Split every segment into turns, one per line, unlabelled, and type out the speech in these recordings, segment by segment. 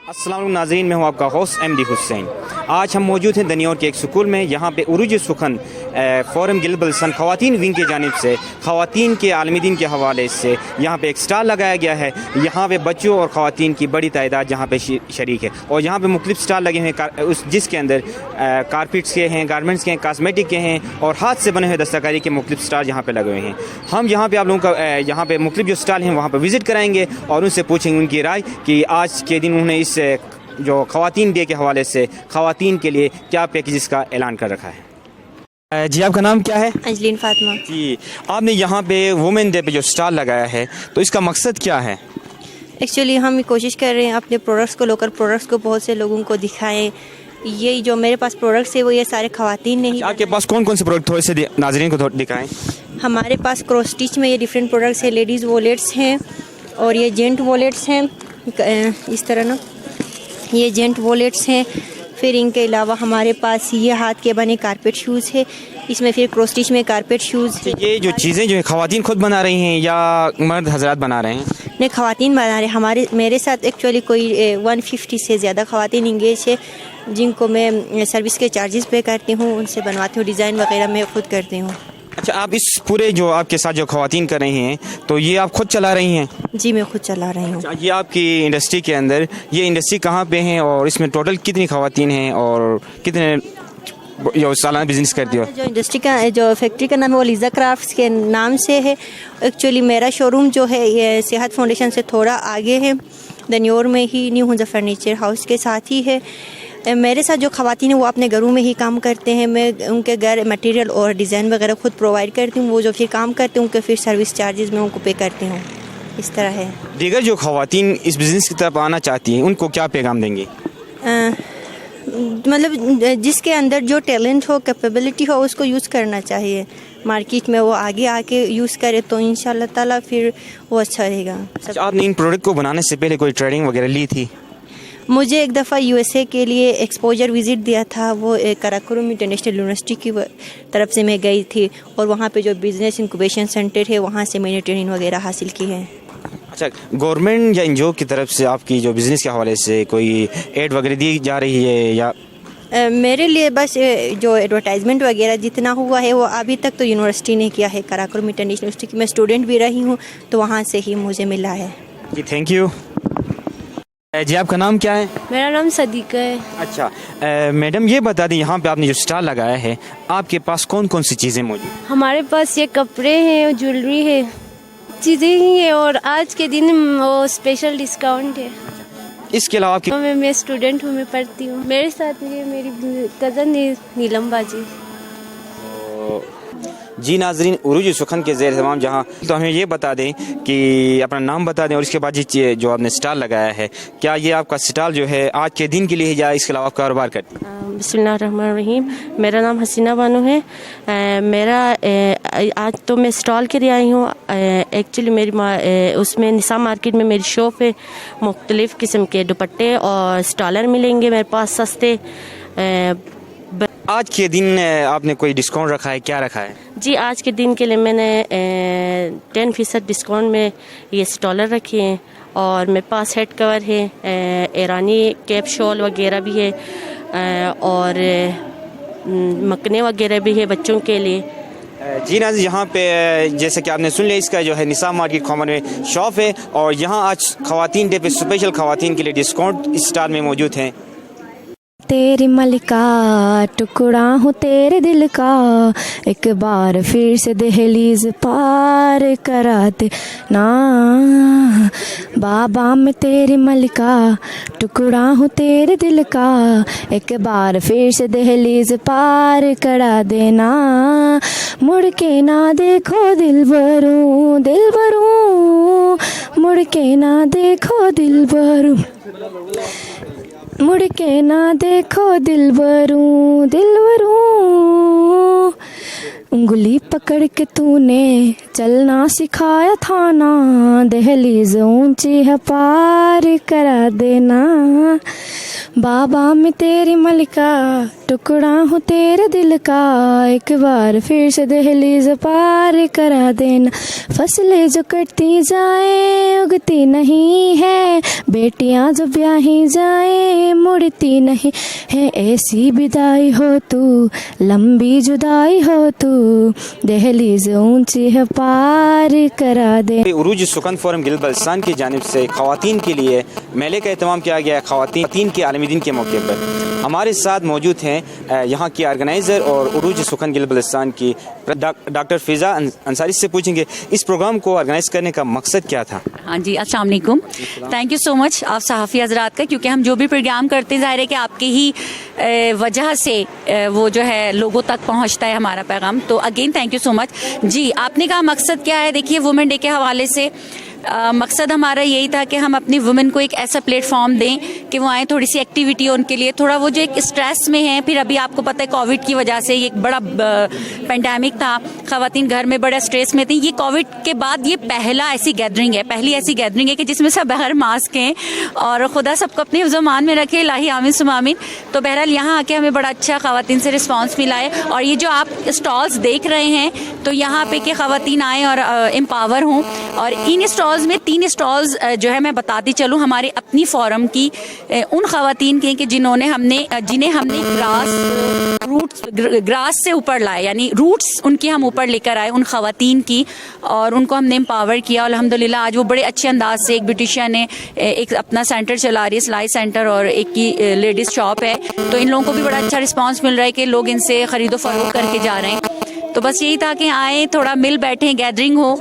अस्सलाम वालेकुम नाज़रीन, मैं हूं आपका होस्ट एमडी हुसैन। आज हम मौजूद हैं दनियोर के एक स्कूल में। यहाँ पे उरूज सुखन फोरम गिलबल्सन ख़वातीन विंग की जानिब से ख़वातीन के आलमी दिन के हवाले से यहाँ पे एक स्टॉल लगाया गया है। यहाँ पे बच्चों और ख़वातीन की बड़ी तादाद यहाँ पे शरीक है और यहाँ पे मुख्तलिफ स्टॉल लगे हुए हैं जिसके अंदर कारपेट्स के हैं, गारमेंट्स के हैं, कॉस्मेटिक के हैं और हाथ से बने हुए दस्तकारी के मुख्तलिफ स्टॉल यहाँ पे लगे हुए हैं। हम यहाँ पे आप लोगों का यहाँ पे मुख्तलिफ जो स्टॉल हैं वहाँ पर विज़िट कराएँगे और उनसे पूछेंगे उनकी राय कि आज के दिन उन्होंने इस जो ख़वातीन डे के हवाले से ख़वातीन के लिए क्या पैकेजेस का ऐलान कर रखा है। जी आपका नाम क्या है?
अंजलिन फातिमा।
जी आपने यहाँ पे वुमेन डे पे जो स्टॉल लगाया है तो इसका मकसद क्या है?
एक्चुअली हम कोशिश कर रहे हैं अपने प्रोडक्ट्स को, लोकल प्रोडक्ट्स को बहुत से लोगों को दिखाएं। ये जो मेरे पास प्रोडक्ट्स है वो ये सारे ख़वातीन ने ही।
आपके पास कौन कौन से प्रोडक्ट थोड़े से नाज़रीन को दिखाएं?
हमारे पास क्रॉस स्टिच में ये डिफरेंट प्रोडक्ट्स है। लेडीज़ वॉलेट्स हैं और ये जेंट वॉलेट्स हैं, इस तरह ना ये जेंट वॉलेट्स हैं। फिर इनके अलावा हमारे पास ये हाथ के बने कारपेट शूज़ है, इसमें फिर क्रॉस स्टिच में कारपेट शूज़ है।
ये जो चीज़ें जो है ख़वातीन खुद बना रही हैं या मर्द हजरात बना रहे हैं?
नहीं, ख़वातीन बना रहे। मेरे साथ एक्चुअली कोई 150 से ज़्यादा ख़वातीन इंगेज है जिनको मैं सर्विस के चार्जेस पे करती हूँ, उनसे बनवाती हूँ। डिज़ाइन वगैरह मैं खुद करती हूँ।
अच्छा, आप इस पूरे जो आपके साथ जो ख़वातीन कर रही हैं तो ये आप खुद चला रही हैं?
जी मैं खुद चला रही हूँ।
ये आपकी इंडस्ट्री के अंदर, ये इंडस्ट्री कहाँ पे है और इसमें टोटल कितनी ख़वातीन हैं और कितने जो सालाना बिजनेस करती हो?
जो इंडस्ट्री का जो फैक्ट्री का नाम है वो लीज़ा क्राफ्ट्स के नाम से है। एक्चुअली मेरा शोरूम जो है ये सेहत फाउंडेशन से थोड़ा आगे है, दनियोर में ही न्यू हुंजा फर्नीचर हाउस के साथ ही है। मेरे साथ जो ख़वातीन हैं वो अपने घरों में ही काम करते हैं। मैं उनके घर मटेरियल और डिज़ाइन वगैरह खुद प्रोवाइड करती हूँ। वो जो फिर काम करते हैं उनके फिर सर्विस चार्जेस मैं उनको पे करती हूँ। इस तरह है।
दीगर जो ख़वातीन इस बिज़नेस की तरफ आना चाहती हैं उनको क्या पैगाम देंगे?
मतलब जिसके अंदर जो टैलेंट हो, कैपेबिलिटी हो, उसको यूज़ करना चाहिए। मार्केट में वो आगे आके यूज़ करे तो इंशाल्लाह ताला फिर वो अच्छा रहेगा।
आपने इन प्रोडक्ट को बनाने से पहले कोई ट्रेनिंग वगैरह ली थी?
मुझे एक दफ़ा यूएसए के लिए एक्सपोजर विज़िट दिया था। वो कराकोरम इंटरनेशनल यूनिवर्सिटी की तरफ से मैं गई थी और वहाँ पे जो बिज़नेस इंक्यूबेशन सेंटर है वहाँ से मैंने ट्रेनिंग वगैरह हासिल की है।
अच्छा, गवर्नमेंट या एनजीओ की तरफ से आपकी जो बिज़नेस के हवाले से कोई एड वगैरह दी जा रही है या?
मेरे लिए बस जो एडवर्टाइजमेंट वगैरह जितना हुआ है वो अभी तक तो यूनिवर्सिटी ने किया है। कराकोरम इंटरनेशनल यूनिवर्सिटी की मैं स्टूडेंट भी रही हूँ तो वहाँ से ही मुझे मिला है।
जी थैंक यू। जी आपका नाम क्या है?
मेरा नाम सदीका है।
अच्छा मैडम ये बता दें, यहाँ पे आपने जो स्टॉल लगाया है आपके पास कौन कौन सी चीज़ें मौजूद?
हमारे पास ये कपड़े हैं, ज्वेलरी है, चीज़ें ही है और आज के दिन वो स्पेशल डिस्काउंट है।
इसके अलावा आपकी?
मैं स्टूडेंट हूँ, मैं पढ़ती हूँ। मेरे साथ ये मेरी कज़न है नीलम बाजी।
जी नाजरीन, उरूज सुखन के ज़ेर तमाम जहाँ तो हमें ये बता दें कि अपना नाम बता दें और इसके बाद ये जो आपने स्टॉल लगाया है क्या ये आपका स्टॉल जो है आज के दिन के लिए है या इसके अलावा आप कारोबार करते हैं?
बिस्मिल्लाहिर्रहमानिर्रहीम। मेरा नाम हसीना बानो है। मेरा आज तो मैं स्टॉल के लिए आई हूँ। एक्चुअली मेरी उसमें निसा मार्केट में मेरी शॉप है। मुख्तलिफ़ किस्म के दुपट्टे और स्टॉलर मिलेंगे मेरे पास सस्ते।
आज के दिन आपने कोई डिस्काउंट रखा है, क्या रखा है?
जी आज के दिन के लिए मैंने 10% डिस्काउंट में ये स्टॉलर रखे हैं और मेरे पास हेड कवर है, ईरानी कैप शॉल वगैरह भी है और मकने वगैरह भी है बच्चों के लिए।
जी नाज़रीन, यहाँ पे जैसे कि आपने सुन लिया इसका जो है निसा मार्केट कॉमन में शॉप है और यहाँ आज ख़वातीन डे पे स्पेशल ख़वातीन के लिए डिस्काउंट इस स्टॉल में मौजूद हैं।
तेरी मलिका टुकड़ा हूँ तेरे दिल का, एक बार फिर से दहलीज पार कराते ना। बाबा मैं तेरी मलिका टुकड़ा हूँ तेरे दिल का, एक बार फिर से दहलीज पार करा देना। मुड़ के ना देखो दिलबरू दिलबरू, मुड़ के ना देखो दिलबरू, मुड़ के ना देखो दिलबरू दिलबरू। उंगली पकड़ के तूने चलना सिखाया था ना, दहलीज ऊंची है पार करा देना। बाबा मैं तेरी मलिका टुकड़ा हूँ तेरे दिल का एक बार फिर से दहलीज पार करा देना फसलें जो कटती जाए उगती नहीं है बेटियां जो ब्याही जाए मुड़ती नहीं है ऐसी विदाई हो तू लंबी जुदाई हो तू दहलीज ऊंची है पार करा दे।
उरूज सुकन फोरम गिल बल्सान की जानिब से ख़वातीन के लिए मेले का एहतमाम किया गया है। ख़वातीन के आलमी दिन के मौके पर हमारे साथ मौजूद हैं यहाँ की ऑर्गेनाइज़र और उरूज सुकन गिल बल्सान की डॉक्टर फ़िज़ा अंसारी से पूछेंगे इस प्रोग्राम को ऑर्गेनाइज़ करने का मकसद क्या था।
हाँ जी, अस्सलाम वालेकुम। थैंक यू सो मच आप सहाफ़ी हज़रात का, क्योंकि हम जो भी प्रोग्राम करते हैं ज़ाहिर है कि आपकी ही वजह से वो जो है लोगों तक पहुंचता है हमारा पैगाम। तो again thank you so much. जी, आपने कहा मकसद क्या है। देखिए, वुमेन डे के हवाले से मकसद हमारा यही था कि हम अपनी वुमेन को एक ऐसा प्लेटफॉर्म दें कि वो आए, थोड़ी सी एक्टिविटी उनके लिए, थोड़ा वो जो एक स्ट्रेस में है, फिर अभी आपको पता है कोविड की वजह से एक बड़ा पेंडेमिक था, ख़वातीन घर में बड़ा स्ट्रेस में थी। ये कोविड के बाद ये पहली ऐसी गैदरिंग है कि जिसमें सब बगैर मास्क हैं और खुदा सबको अपने ज़मान में रखे, इलाही आमीन सुम आमीन। तो बहरहाल यहाँ आके हमें बड़ा अच्छा ख़वातीन से रिस्पॉन्स मिला है। और ये जो आप स्टॉल्स देख रहे हैं, तो यहाँ पे कि ख़वातीन आएँ और एम्पावर हों। और इन स्टॉल्स में 3 स्टॉल्स जो है मैं बताती चलूँ हमारे अपनी फोरम की उन ख़वातीन के कि जिन्हें हमने ग्रास से ऊपर लाए, यानी रूट्स उनकी हम ऊपर लेकर आए उन ख़वातीन की, और उनको हमने एम्पावर किया। अल्हम्दुलिल्लाह आज वो बड़े अच्छे अंदाज से, एक ब्यूटिशियन है, एक अपना सेंटर चला रही है, सिलाई सेंटर, और एक की लेडीज़ शॉप है। तो इन लोगों को भी बड़ा अच्छा रिस्पॉन्स मिल रहा है कि लोग इनसे ख़रीदो फरोख्त करके जा रहे हैं। तो बस यही था कि आए, थोड़ा मिल बैठें, गैदरिंग हो।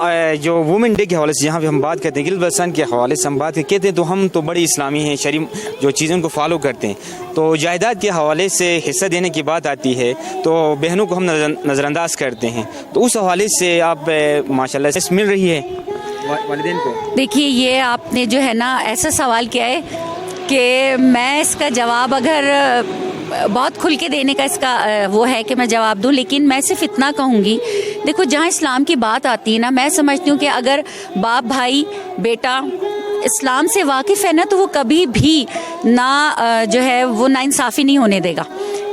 जो वुमेन डे के हवाले से जहाँ पे हम बात करते हैं, गिल बल्सान के हवाले से हम बात कहते हैं, तो हम तो बड़े इस्लामी हैं, शरीम जो चीज़ों को फॉलो करते हैं। तो जायदाद के हवाले से हिस्सा देने की बात आती है तो बहनों को हम नज़रअंदाज करते हैं। तो उस हवाले से आप माशाल्लाह से मिल रही है वालिदैन को।
देखिए, ये आपने जो है ना ऐसा सवाल किया है कि मैं इसका जवाब अगर बहुत खुल के देने का इसका वो है कि मैं जवाब दूं, लेकिन मैं सिर्फ इतना कहूँगी, देखो जहाँ इस्लाम की बात आती है ना, मैं समझती हूँ कि अगर बाप भाई बेटा इस्लाम से वाकिफ़ है ना, तो वो कभी भी ना जो है वो नाइंसाफ़ी नहीं होने देगा,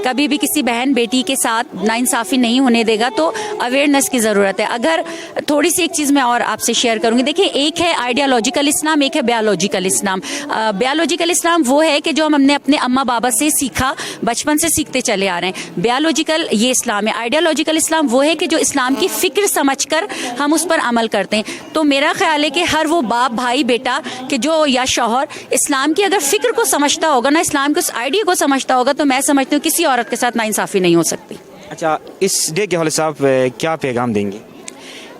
कभी भी किसी बहन बेटी के साथ नाइंसाफ़ी नहीं होने देगा। तो अवेयरनेस की ज़रूरत है। अगर थोड़ी सी एक चीज़ मैं और आपसे शेयर करूँगी। देखिए, एक है आइडियोलॉजिकल इस्लाम, एक है बायोलॉजिकल इस्लाम। बायोलॉजिकल इस्लाम वो है कि जो हमने अपने अम्मा बाबा से सीखा, बचपन से सीखते चले आ रहे हैं। बायोलॉजिकल ये इस्लाम है। आइडियोलॉजिकल इस्लाम वो है कि जो इस्लाम की फ़िक्र समझकर हम उस पर अमल करते हैं। तो मेरा ख्याल है कि हर वो बाप भाई बेटा कि जो या शौहर इस्लाम की अगर फ़िक्र को समझता होगा ना, इस्लाम के उस आइडिया को समझता होगा, तो मैं समझती हूँ किसी औरत के साथ नाइंसाफ़ी नहीं हो सकती। अच्छा,
इस डे के हवाले से आप क्या पैगाम देंगे।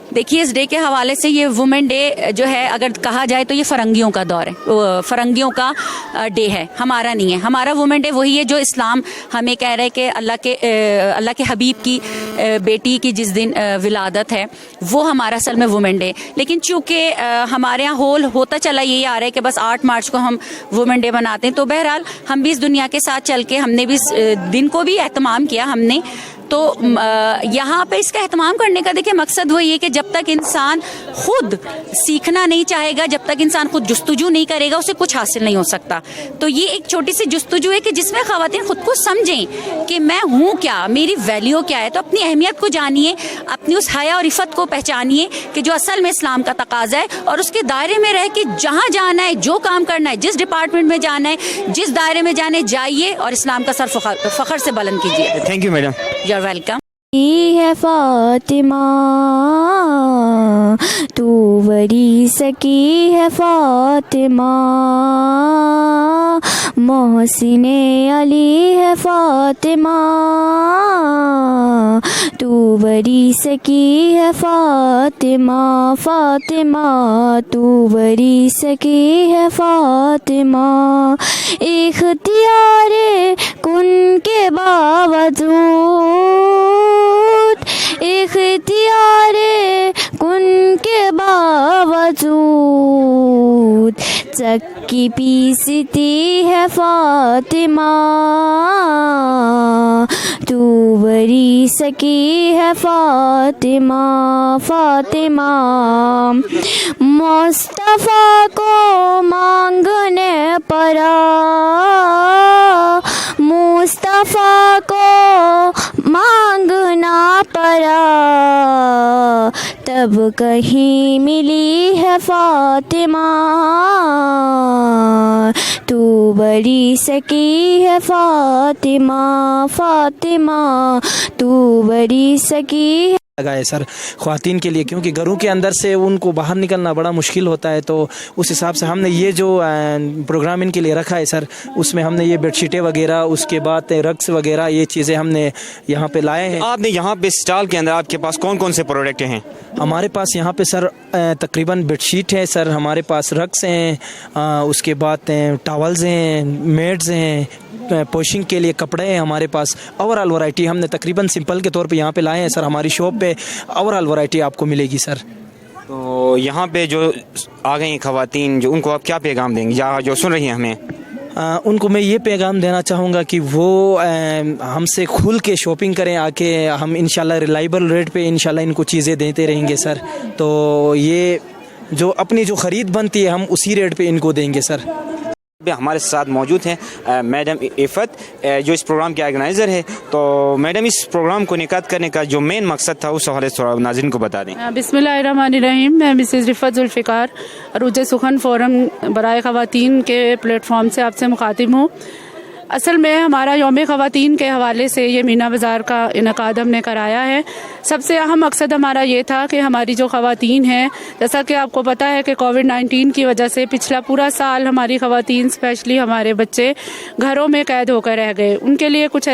देखिए, इस डे के हवाले से ये वुमेन डे जो है अगर कहा जाए तो ये फ़रंगियों का दौर है, फ़रंगियों का डे है, हमारा नहीं है। हमारा वुमेन डे वही है जो इस्लाम हमें कह रहा है कि अल्लाह के हबीब की बेटी की जिस दिन विलादत है वो हमारा असल में वुमेन डे। लेकिन चूँकि हमारे यहाँ होता चला यही आ रहा है कि बस 8 मार्च को हम वुमेन डे मनाते हैं, तो बहरहाल हम भी इस दुनिया के साथ चल के हमने भी इस दिन को भी एहतमाम किया हमने। तो यहाँ पे इसका एहतमाम करने का देखिए मकसद वही है कि जब तक इंसान खुद सीखना नहीं चाहेगा, जब तक इंसान खुद जुस्तजू नहीं करेगा, उसे कुछ हासिल नहीं हो सकता। तो ये एक छोटी सी जुस्तजू है कि जिसमें ख़वातीन खुद को समझें कि मैं हूँ क्या, मेरी वैल्यू क्या है। तो अपनी अहमियत को जानिए, अपनी उस हया और इफ़त को पहचानिए कि जो असल में इस्लाम का तकाज़ा है, और उसके दायरे में रह के जहाँ जाना है, जो काम करना है, जिस डिपार्टमेंट में जाना है, जिस दायरे में जाने जाइए और इस्लाम का सर फ़ख्र से बुलंद कीजिए।
Thank you madam.
You're welcome.
है फातिमा तू बड़ी सकी है फातिमा, मोहसिने अली है फातिमा तू बड़ी सकी है फातिमा, फातिमा तू बड़ी सकी है फातिमा। इख्तियारे कुन के बावजूद, इख्तियारे कुन के बावजूद की पीसती है फातिमा, तू बरी सकी है फातिमा, फातिमा। मुस्तफ़ा को मांगने पड़ा, मुस्तफ़ा को मांगना पड़ा, तब कहीं मिली है फातिमा, तू बड़ी सकी है फातिमा, फातिमा, तू बड़ी सकी है।
लगाए सर ख़वातीन के लिए, क्योंकि घरों के अंदर से उनको बाहर निकलना बड़ा मुश्किल होता है, तो उस हिसाब से हमने ये जो प्रोग्राम इनके लिए रखा है सर, उसमें हमने ये बेडशीटें वगैरह, उसके बाद रक्स वगैरह, ये चीज़ें हमने यहाँ पे लाए हैं।
आपने यहाँ पे स्टॉल के अंदर आपके पास कौन कौन से प्रोडक्ट हैं?
हमारे पास यहाँ पे सर तकरीबन बेडशीट है सर, हमारे पास रक्स हैं, उसके बाद टॉवल्स हैं, मेड्स हैं, पोशिंग के लिए कपड़े हैं हमारे पास। ओवरऑल वैरायटी हमने तकरीबन सिंपल के तौर पे यहाँ पे लाए हैं सर। हमारी शॉप पे ओवरऑल वैरायटी आपको मिलेगी सर।
तो यहाँ पे जो आ गई ख़वातीन, जो उनको आप क्या पैगाम देंगे, या जो सुन रही हैं हमें?
उनको मैं ये पैगाम देना चाहूँगा कि वो हमसे खुल के शॉपिंग करें आके। हम इंशाल्लाह रिलायबल रेट पे इंशाल्लाह इनको चीज़ें देते रहेंगे सर। तो ये जो अपनी जो ख़रीद बनती है हम उसी रेट पे इनको देंगे सर।
हमारे साथ मौजूद हैं मैडम इफ़त, जो इस प्रोग्राम के ऑर्गेनाइज़र है। तो मैडम, इस प्रोग्राम को निकात करने का जो मेन मकसद था उस हवाले से थोड़ा नाज़रीन को बता दें।
बिस्मिल्लाहिर्रहमानिर्रहीम। मैं मिसेज़ रिफ़त जुल्फ़िकार अरूज सुखन फ़ोरम बराए ख़वातीन के प्लेटफॉर्म से आपसे मुखातिब हूँ। असल में हमारा यौम ख़वातीन के हवाले से ये मीना बाज़ार का इनकाद हमने कराया है। सबसे अहम मकसद हमारा ये था कि हमारी जो ख़वातीन हैं, जैसा कि आपको पता है कि कोविड-19 की वजह से पिछला पूरा साल हमारी ख़वातीन, स्पेशली हमारे बच्चे घरों में कैद होकर रह गए। उनके लिए कुछ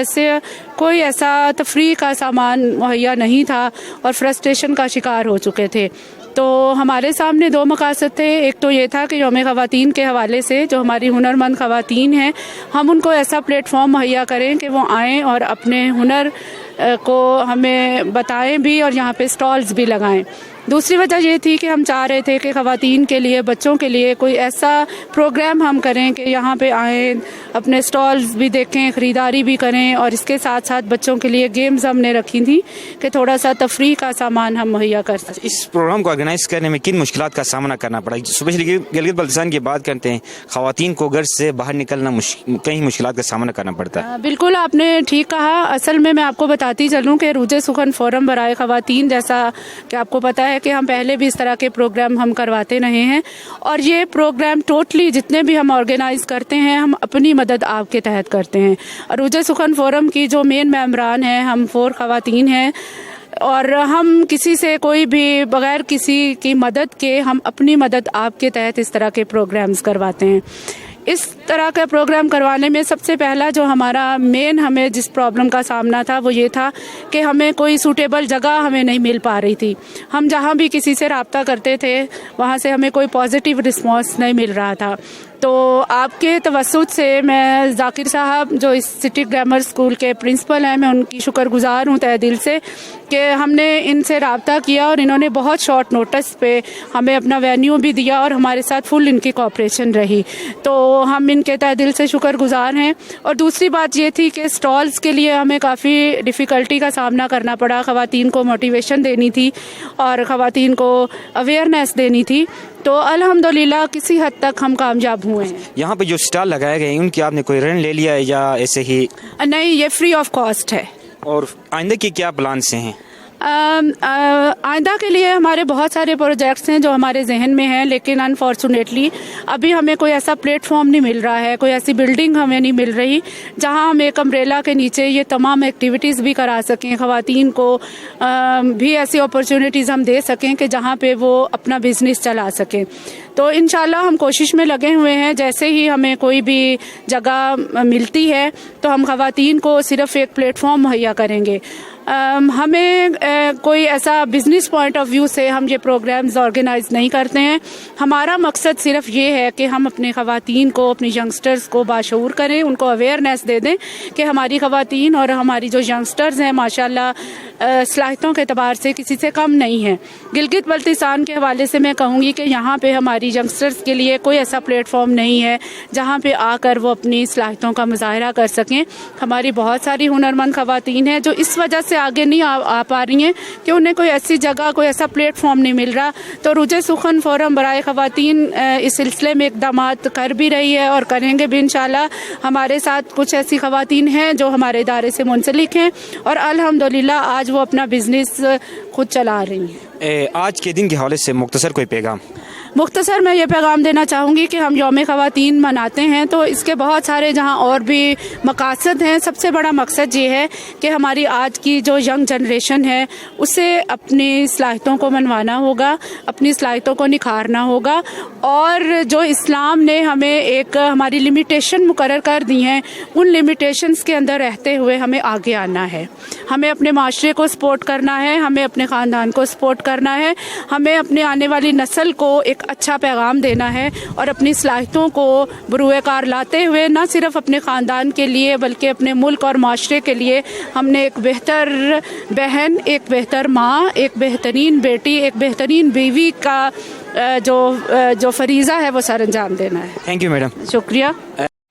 कोई ऐसा तफरीह का सामान मुहैया नहीं था और फ्रस्ट्रेशन का शिकार हो चुके थे। तो हमारे सामने दो मकासद थे। एक तो ये था कि यौम ख़वातीन के हवाले से जो हमारी हुनरमंद ख़वातीन हैं, हम उनको ऐसा प्लेटफॉर्म मुहैया करें कि वो आएँ और अपने हुनर को हमें बताएं भी और यहाँ पे स्टॉल्स भी लगाएं। दूसरी वजह ये थी कि हम चाह रहे थे कि ख़वातीन के लिए, बच्चों के लिए कोई ऐसा प्रोग्राम हम करें कि यहाँ पे आएँ, अपने स्टॉल्स भी देखें, ख़रीदारी भी करें, और इसके साथ साथ बच्चों के लिए गेम्स हमने रखी थी कि थोड़ा सा तफरीह का सामान हम मुहैया कर सकें।
इस प्रोग्राम को ऑर्गेनाइज़ करने में किन मुश्किलात का सामना करना पड़ा? स्पेशली गिलगित बल्तिस्तान की बात करते हैं, ख़वातीन को घर से बाहर निकलना कई मुश्किलात का सामना करना पड़ता है।
बिल्कुल, आपने ठीक कहा। असल में मैं आपको बताती चलूँ कि अरूज सुखन फ़ोरम बराए ख़वातीन, जैसा कि आपको पता है कि हम पहले भी इस तरह के प्रोग्राम हम करवाते रहे हैं, और ये प्रोग्राम टोटली जितने भी हम ऑर्गेनाइज करते हैं हम अपनी मदद आपके तहत करते हैं। अरूज सुखन फ़ोरम की जो मेन मेंबरान हैं, हम 4 ख़वातीन हैं, और हम किसी से कोई भी बग़ैर किसी की मदद के हम अपनी मदद आपके तहत इस तरह के प्रोग्राम्स करवाते हैं। इस तरह का प्रोग्राम करवाने में सबसे पहला जो हमारा मेन हमें जिस प्रॉब्लम का सामना था वो ये था कि हमें कोई सूटेबल जगह हमें नहीं मिल पा रही थी। हम जहाँ भी किसी से रब्ता करते थे वहाँ से हमें कोई पॉजिटिव रिस्पॉन्स नहीं मिल रहा था। तो आपके तवस्सुत से मैं ज़ाकिर साहब, जो इस सिटी ग्रामर स्कूल के प्रिंसिपल हैं, मैं उनकी शुक्रगुजार हूँ तहे दिल से कि हमने इनसे रब्ता किया और इन्होंने बहुत शॉर्ट नोटिस पे हमें अपना वेन्यू भी दिया और हमारे साथ फुल इनकी कोऑपरेशन रही। तो हम इनके तहे दिल से शुक्रगुजार हैं। और दूसरी बात ये थी कि स्टॉल्स के लिए हमें काफ़ी डिफ़िकल्टी का सामना करना पड़ा। ख़वातीन को मोटिवेशन देनी थी और ख़वातीन को अवेयरनेस देनी थी। तो अल्हम्दुलिल्लाह किसी हद तक हम कामयाब हुए हैं।
यहाँ पे जो स्टॉल लगाए गए हैं उनकी आपने कोई ऋण ले लिया है या ऐसे ही?
नहीं, ये फ्री ऑफ कॉस्ट है।
और आइंदा के क्या प्लान से हैं?
आइंदा के लिए हमारे बहुत सारे प्रोजेक्ट्स हैं जो हमारे जहन में हैं, लेकिन अनफॉर्चुनेटली अभी हमें कोई ऐसा प्लेटफॉर्म नहीं मिल रहा है, कोई ऐसी बिल्डिंग हमें नहीं मिल रही जहां हम एक अम्ब्रेला के नीचे ये तमाम एक्टिविटीज़ भी करा सकें, ख़वातीन को भी ऐसी अपॉर्चुनिटीज़ हम दे सकें कि जहां पे वो अपना बिजनेस चला सकें। तो इंशाल्लाह हम कोशिश में लगे हुए हैं। जैसे ही हमें कोई भी जगह मिलती है तो हम ख़वातीन को सिर्फ एक प्लेटफॉर्म मुहैया करेंगे। हमें कोई ऐसा बिजनेस पॉइंट ऑफ व्यू से हम ये प्रोग्राम्स ऑर्गेनाइज नहीं करते हैं। हमारा मकसद सिर्फ ये है कि हम अपने ख़वातीन को, अपने यंगस्टर्स को बाशऊर करें, उनको अवेयरनेस दे दें कि हमारी ख़वातीन और हमारी जो यंगस्टर्स हैं माशाल्लाह सलाहितों के एतबार से किसी से कम नहीं है। गिलगित बल्तिस्तान के हवाले से मैं कहूँगी कि यहाँ पे हमारी यंगस्टर्स के लिए कोई ऐसा प्लेटफॉर्म नहीं है जहाँ पे आकर वो अपनी सलाहितों का मुजाहरा कर सकें। हमारी बहुत सारी हुनरमंद ख़वातीन हैं जो इस वजह से आगे नहीं आ पा रही हैं कि उन्हें कोई ऐसी जगह, कोई ऐसा प्लेटफॉर्म नहीं मिल रहा। तो रुजे सुखन फोरम बराए ख़वातीन इस सिलसिले में इक़दामात कर भी रही है और करेंगे भी इंशाल्लाह। हमारे साथ कुछ ऐसी ख़वातीन हैं जो हमारे इदारे से मुंसलिक हैं और अल्हम्दुलिल्लाह आज वो अपना बिज़नेस खुद चला रही हैं।
आज के दिन के हवाले से मुख्तसर कोई पैगाम?
मुख्तसर मैं ये पैगाम देना चाहूँगी कि हम यौम ख़वातीन मनाते हैं तो इसके बहुत सारे जहाँ और भी मकासद हैं। सबसे बड़ा मकसद ये है कि हमारी आज की जो यंग जनरेशन है उसे अपनी सलाहितों को मनवाना होगा, अपनी सलाहितों को निखारना होगा और जो इस्लाम ने हमें एक हमारी लिमिटेशन मुकर्रर कर दी हैं उन लिमिटेशंस के अंदर रहते हुए हमें आगे आना है। हमें अपने माशरे को सपोर्ट करना है, हमें अपने ख़ानदान को सपोर्ट करना है, हमें अपने आने वाली नस्ल को एक अच्छा पैगाम देना है और अपनी सलाहितों को बरूए कार लाते हुए न सिर्फ अपने ख़ानदान के लिए बल्कि अपने मुल्क और माशरे के लिए हमने एक बेहतर बहन, एक बेहतर माँ, एक बेहतरीन बेटी, एक बेहतरीन बीवी का जो फरीज़ा है वो सर अंजाम देना है।
Thank you madam.
शुक्रिया।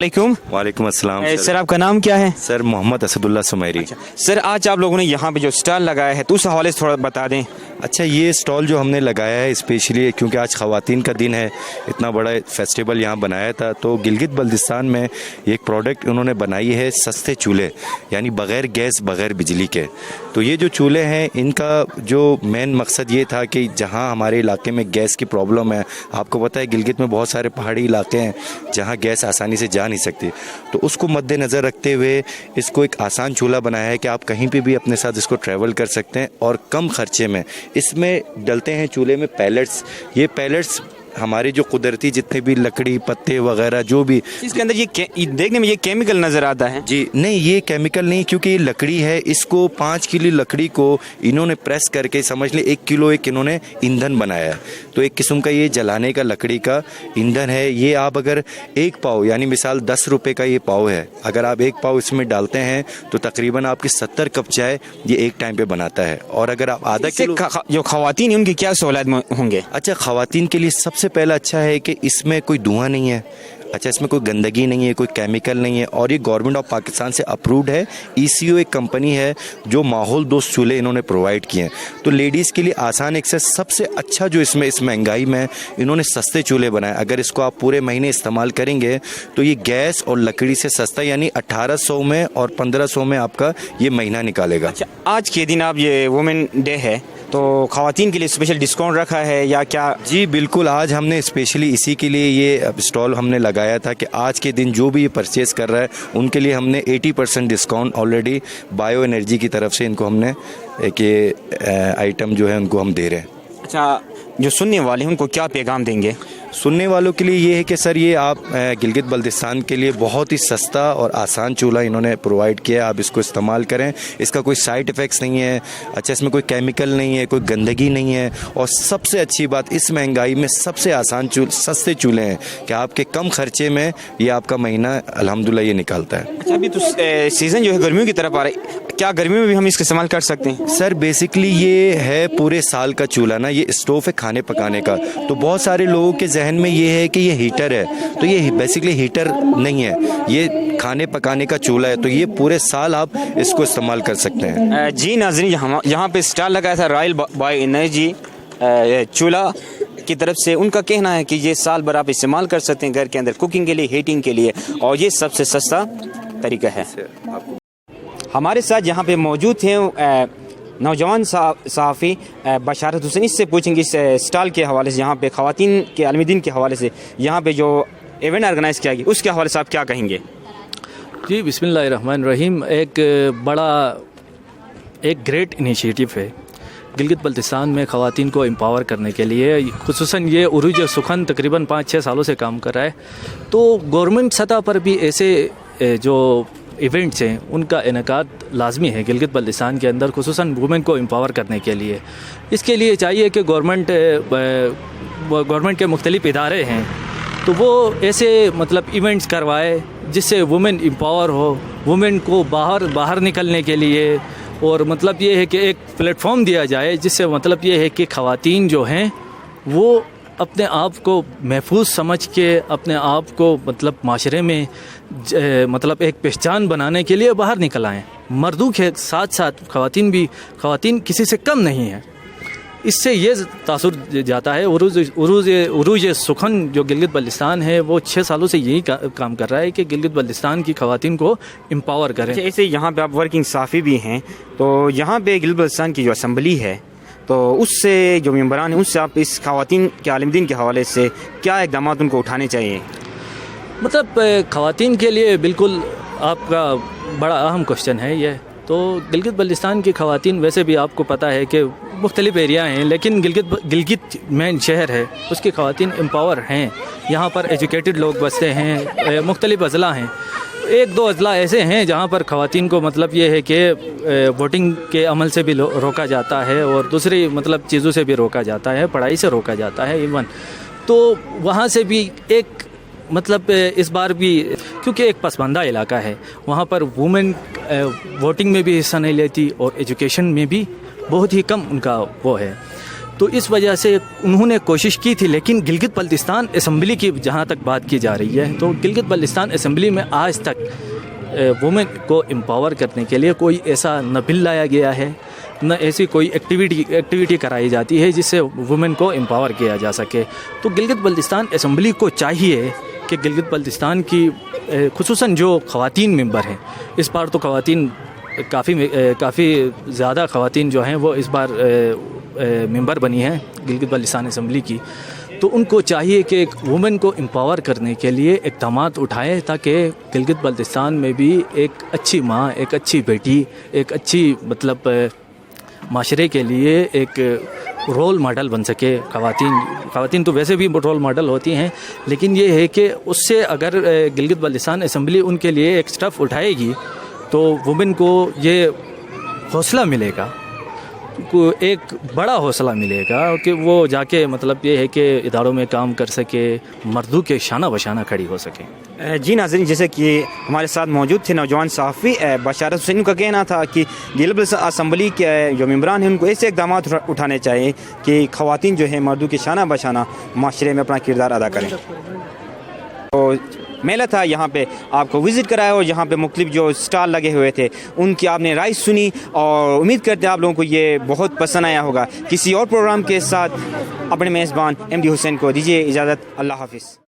वालेकुम अस्सलाम।
सर आपका नाम क्या है?
सर मोहम्मद असदुल्ला सुमैरी।
सर आज आप लोगों ने यहाँ पे जो स्टॉल लगाया है तो उस हवाले से थोड़ा बता दें।
अच्छा, ये स्टॉल जो हमने लगाया है स्पेशली क्योंकि आज ख़वातीन का दिन है, इतना बड़ा फेस्टिवल यहाँ बनाया था तो गिलगित बल्तिस्तान में एक प्रोडक्ट उन्होंने बनाई है सस्ते चूल्हे, यानी बग़ैर गैस बग़ैर बिजली के। तो ये जो चूल्हे हैं इनका जो मेन मकसद ये था कि जहाँ हमारे इलाके में गैस की प्रॉब्लम है, आपको पता है गिलगित में बहुत सारे पहाड़ी इलाके हैं जहाँ गैस आसानी से जा नहीं सकती, तो उसको मद्देनज़र रखते हुए इसको एक आसान चूल्हा बनाया है कि आप कहीं पे भी अपने साथ इसको ट्रैवल कर सकते हैं और कम खर्चे में इसमें डलते हैं चूल्हे में पैलेट्स। ये पैलेट्स हमारे जो कुदरती जितने भी लकड़ी पत्ते वगैरह जो भी
इसके अंदर ये देखने में ये केमिकल नज़र आता है।
जी नहीं, ये केमिकल नहीं, क्योंकि ये लकड़ी है। इसको 5 किलो लकड़ी को इन्होंने प्रेस करके समझ ले 1 किलो एक इन्होंने ईंधन बनाया है। तो एक किस्म का ये जलाने का लकड़ी का ईंधन है। ये आप अगर 1 पाव यानी मिसाल 10 रुपये का ये पाव है, अगर आप 1 पाव इसमें डालते हैं तो तकरीबन आपकी 70 कप चाय ये एक टाइम पे बनाता है। और अगर आप आधा किलो
जो ख़वातीन उनकी क्या सहूलत होंगे?
अच्छा, ख़वातीन के लिए सबसे पहला अच्छा है कि इसमें कोई धुआं नहीं है। अच्छा, इसमें कोई गंदगी नहीं है, कोई केमिकल नहीं है और ये गवर्नमेंट ऑफ पाकिस्तान से अप्रूव्ड है। ECO एक कंपनी है जो माहौल दोस्त चूल्हे इन्होंने प्रोवाइड किए हैं। तो लेडीज़ के लिए आसान एक्सेस सबसे अच्छा जो इसमें इस महंगाई में इन्होंने सस्ते चूल्हे बनाए। अगर इसको आप पूरे महीने इस्तेमाल करेंगे तो ये गैस और लकड़ी से सस्ता, यानी 1800 में और 1500 में आपका ये महीना निकालेगा।
अच्छा, आज के दिन आप ये वुमेन डे है तो ख़वातीन के लिए स्पेशल डिस्काउंट रखा है या क्या?
जी बिल्कुल, आज हमने स्पेशली इसी के लिए ये स्टॉल हमने लगाया था कि आज के दिन जो भी ये परचेज़ कर रहा है उनके लिए हमने 80% डिस्काउंट ऑलरेडी बायो एनर्जी की तरफ से इनको हमने एक ये आइटम जो है उनको हम दे रहे हैं।
अच्छा, जो सुनने वाले हैं उनको क्या पैगाम देंगे?
सुनने वालों के लिए ये है कि सर ये आप गिलगित बल्तिस्तान के लिए बहुत ही सस्ता और आसान चूल्हा इन्होंने प्रोवाइड किया। आप इसको इस्तेमाल करें, इसका कोई साइड इफ़ेक्ट्स नहीं है। अच्छा, इसमें कोई केमिकल नहीं है, कोई गंदगी नहीं है और सबसे अच्छी बात इस महंगाई में सबसे आसान सस्ते चूल्हे हैं कि आपके कम खर्चे में ये आपका महीना अल्हम्दुलिल्लाह ये निकालता है।
अच्छा, अभी तो सीज़न जो है गर्मियों की तरफ आ रही है, क्या गर्मियों में भी हम इसका इस्तेमाल कर सकते हैं?
सर बेसिकली ये है पूरे साल का चूल्हा ना, ये स्टोव है खाने पकाने का। तो बहुत सारे लोगों के जहन में ये है कि ये हीटर है, तो ये बेसिकली हीटर नहीं है, ये खाने पकाने का चूल्हा है। तो ये पूरे साल आप इसको इस्तेमाल कर सकते हैं।
जी नाज़रीन, यहाँ पे स्टॉल लगाया था रॉयल बायो एनर्जी चूल्हा की तरफ से। उनका कहना है कि ये साल भर आप इस्तेमाल कर सकते हैं घर के अंदर कुकिंग के लिए, हीटिंग के लिए, और ये सबसे सस्ता तरीका है। हमारे साथ यहाँ पे मौजूद हैं नौजवान सहाफ़ी बशारत हुसैन। इससे पूछेंगे इस स्टॉल के हवाले से, यहाँ पे ख़वातीन के आलमी दिन के हवाले से यहाँ पे जो इवेंट ऑर्गेनाइज़ किया गया उसके हवाले से आप क्या कहेंगे?
जी बिस्मिल्लाहिर्रहमानिर्रहीम। एक ग्रेट इनिशिएटिव है गिलगित बल्तिस्तान में ख़वातीन को एम्पावर करने के लिए। खुसूसन ये उरूज सुखन तकरीबन 5-6 सालों से काम कर रहा है। तो गवर्नमेंट सतह पर भी ऐसे जो इवेंट्स हैं उनका इनेकाद लाजमी है गिलगित बल्तिस्तान के अंदर, खुसूसन वुमेन को एम्पावर करने के लिए। इसके लिए चाहिए कि गवर्नमेंट के मुख्तलिफ इदारे हैं तो वो ऐसे मतलब इवेंट्स करवाए जिससे वुमेन एम्पावर हो, वुमेन को बाहर निकलने के लिए اور مطلب یہ ہے کہ ایک پلیٹ فارم دیا جائے جس سے مطلب یہ ہے کہ خواتین جو ہیں وہ اپنے آپ کو محفوظ سمجھ کے اپنے آپ کو مطلب معاشرے میں مطلب ایک پہچان بنانے کے لیے باہر نکل آئیں. مردوں کے ساتھ ساتھ خواتین کسی سے کم نہیں ہیں. اس سے یہ تاثر جاتا ہے. عروج سخن جو گلگت بلتستان ہے وہ 6 سالوں سے یہی کام کر رہا ہے کہ گلگت بلتستان کی خواتین کو امپاور کریں.
ایسے یہاں پہ آپ ورکنگ صحافی بھی ہیں, تو یہاں پہ گلگت بلتستان کی جو اسمبلی ہے تو اس سے جو ممبران ہیں اس سے آپ اس خواتین کے عالم دین کے حوالے سے کیا اقدامات ان کو اٹھانے چاہیے؟
مطلب خواتین کے لیے بالکل آپ کا بڑا اہم کوشچن ہے یہ. تو گلگت بلتستان کی خواتین ویسے بھی آپ کو پتہ ہے کہ مختلف ایریا ہیں, لیکن گلگت مین شہر ہے, اس کی خواتین امپاور ہیں. یہاں پر ایجوکیٹڈ لوگ بستے ہیں, مختلف اضلاع ہیں. 1-2 اضلاع ایسے ہیں جہاں پر خواتین کو مطلب یہ ہے کہ ووٹنگ کے عمل سے بھی روکا جاتا ہے اور دوسری مطلب چیزوں سے بھی روکا جاتا ہے, پڑھائی سے روکا جاتا ہے ایون. تو وہاں سے بھی ایک مطلب اس بار بھی کیونکہ ایک پسماندہ علاقہ ہے, وہاں پر وومن ووٹنگ میں بھی حصہ نہیں لیتی اور ایجوکیشن میں بھی بہت ہی کم ان کا وہ ہے. تو اس وجہ سے انہوں نے کوشش کی تھی, لیکن گلگت بلتستان اسمبلی کی جہاں تک بات کی جا رہی ہے تو گلگت بلتستان اسمبلی میں آج تک وومن کو امپاور کرنے کے لیے کوئی ایسا نہ بل لایا گیا ہے, نہ ایسی کوئی ایکٹیویٹی کرائی جاتی ہے جس سے وومن کو امپاور کیا جا سکے. تو گلگت بلتستان اسمبلی کو چاہیے کہ گلگت بلتستان کی خصوصاً جو خواتین ممبر ہیں, اس بار تو خواتین کافی زیادہ خواتین جو ہیں وہ اس بار ممبر بنی ہیں گلگت بلتستان اسمبلی کی, تو ان کو چاہیے کہ ایک وومن کو امپاور کرنے کے لیے اقدامات اٹھائے تاکہ گلگت بلتستان میں بھی ایک اچھی ماں, ایک اچھی بیٹی, ایک اچھی مطلب معاشرے کے لیے ایک رول ماڈل بن سکے. خواتین تو ویسے بھی رول ماڈل ہوتی ہیں, لیکن یہ ہے کہ اس سے اگر گلگت بلتستان اسمبلی ان کے لیے ایک اسٹیپ اٹھائے گی تو وومن کو یہ حوصلہ ملے گا, ایک بڑا حوصلہ ملے گا کہ وہ جا کے مطلب یہ ہے کہ اداروں میں کام کر سکے, مردوں کے شانہ بشانہ کھڑی ہو سکے.
جی ناظرین, جیسے کہ ہمارے ساتھ موجود تھے نوجوان صحافی بشارت حسین کا کہنا تھا کہ گلگت بلتستان اسمبلی کے جو ممبران ہیں ان کو ایسے اقدامات اٹھانے چاہیے کہ خواتین جو ہیں مردوں کے شانہ بشانہ معاشرے میں اپنا کردار ادا کریں. تو میلہ تھا, یہاں پہ آپ کو وزٹ کرایا اور یہاں پہ مختلف جو اسٹال لگے ہوئے تھے ان کی آپ نے رائے سنی, اور امید کرتے ہیں آپ لوگوں کو یہ بہت پسند آیا ہوگا. کسی اور پروگرام کے ساتھ اپنے میزبان MD حسین کو دیجیے اجازت. اللہ حافظ.